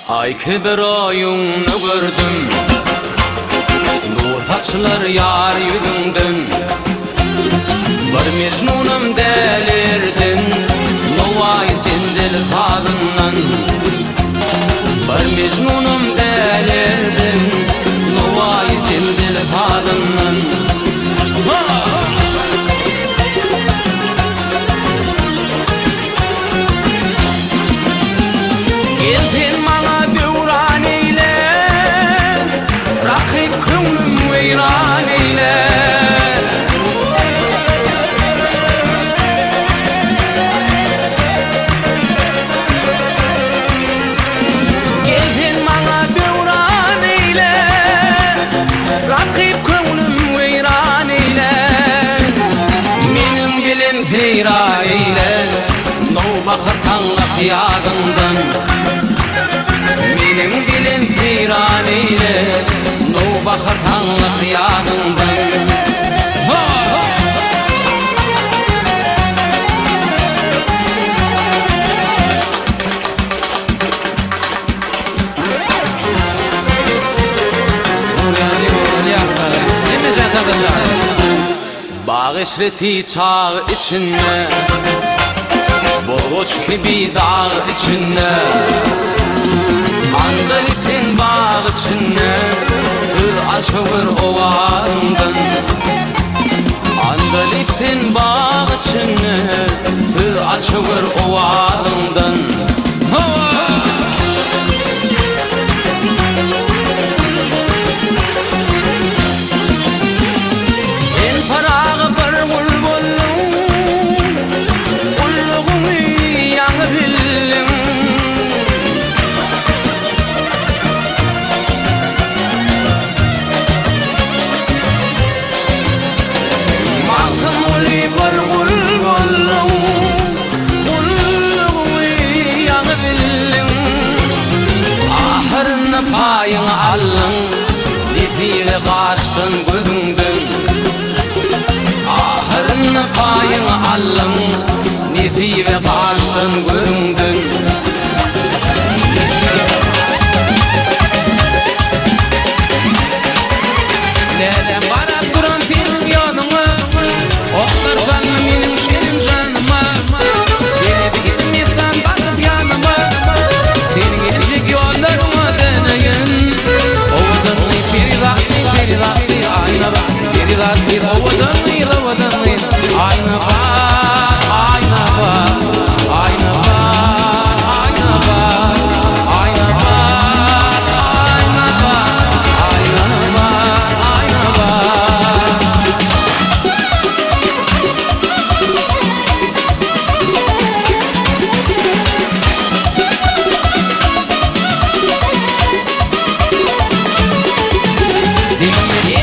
Ay kibrayını gördüm, nur saçlar yar yüzünden. Bir mecnunum delirdin, novay cincil kadından. Bir mecnunum delirdin, novay cincil kadından. Geldin bana devran eyle, rakip könlüm veyran eyle. Geldin bana devran eyle, rakip könlüm veyran eyle. Benim gelin feyra eyle, novbahar tanlak yadından. Benim gelin firan eyle, novbahar tanlak yadından. Bağ eşreti çağ içinde, borç gibi dağ içinde. Andalip'in bağ içinde, hır açılır ovağından. Andalip'in bağ içinde, hır açılır ovağından. En parağı bir bulbulun, kulluğunu yanı bildin. aşkın göründün. Neden barap duran senin yanıma, oklar kalma benim şerim canıma. Seni bir gitmekten barap yanıma, senin gelecek yollarıma deneyin. Ovadan Feridat, Feridat, ayna bak, Feridat, ovadan ayna bak, ayna bak, ayna bak, ayna bak, ayna bak, ayna bak, ayna bak.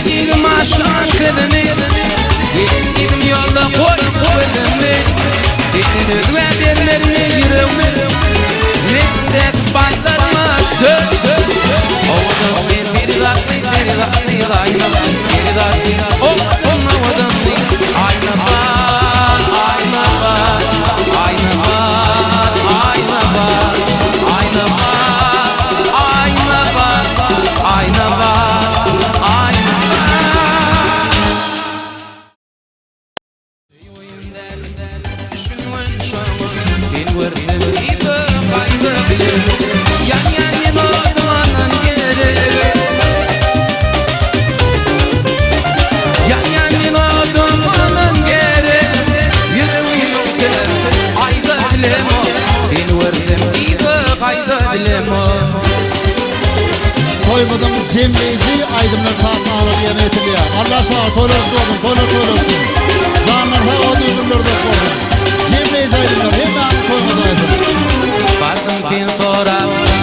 Yedim aşağı kadını, yedim yolda koydum kadını. Yedim verlerine yüreğime, nektek spatlarıma dön. Ovadan Feridat, Feridat, ayna bak, Feridat, ovadan ayna bak, ayna bak, ayna bak, ayna bak, ayna bak, ayna bak, ayna bak, ayna bak. Düşünmen şarmı, bir verdim ibe kaydı bile. Yan yan yanılan geri, yan yan yanılan geri. Yüreğim yok der, ayda bilem o. Bir verdim ibe kaydı bilem o. Koymadım Cemre'yi aydınlar saatini alıp yemeğe etiliyor. Allah sağ toylar olsun, toylar olsun. Zanlarsa o düğünlerde olsun. Cemre'yi aydınlar hemen koymadım aydın. Bardım fin fora,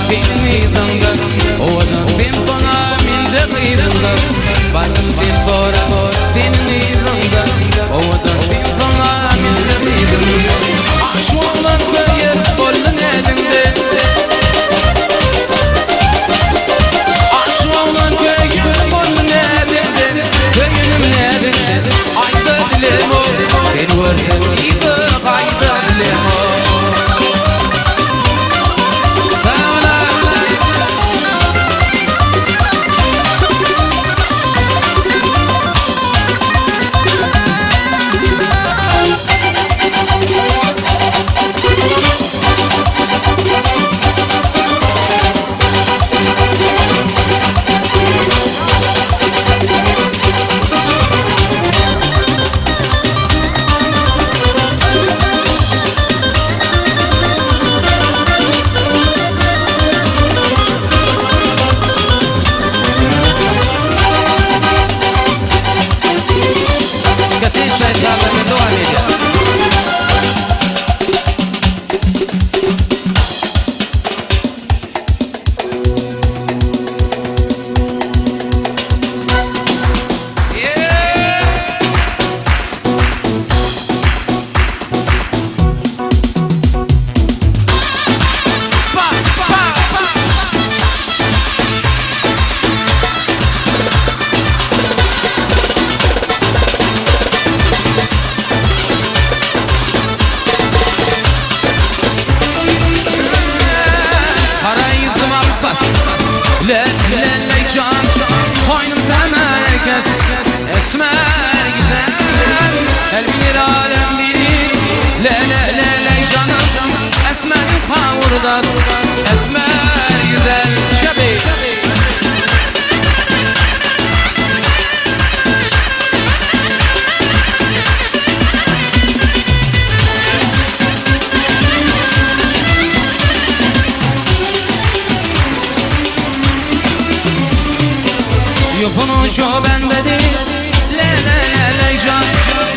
fin idınlar. Ovadan fin fona, min de idınlar. Bardım fin fora, fin idınlar. Ovadan fin fona, min de idınlar. Aşk olan köye, kollun elinde. Aşk olan köye, kollun elinde. Köyünüm elinde. Ayda dilem o, ben vurdum ibe kayda dilem o. Ley can, koynum sen herkes. Esmer güzel, el bilir alem bilir. Ley canım, esmer kavurdas. Esmer güzel, şebi. Yupun ucu bende değil, le can,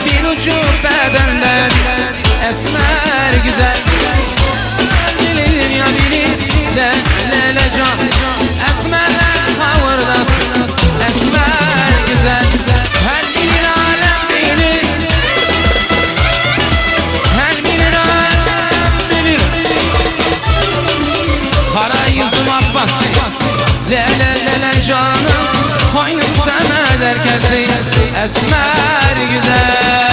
bir ucu bedenden. Esmer güzel, bilir ya bilir, le can. Esmerler kavurdasın, esmer güzel. Her bilir alem bilir, her bilir alem bilir. Kara yüzüm Abbasi, le canım. Koynum sen herkesi, esmer güzel.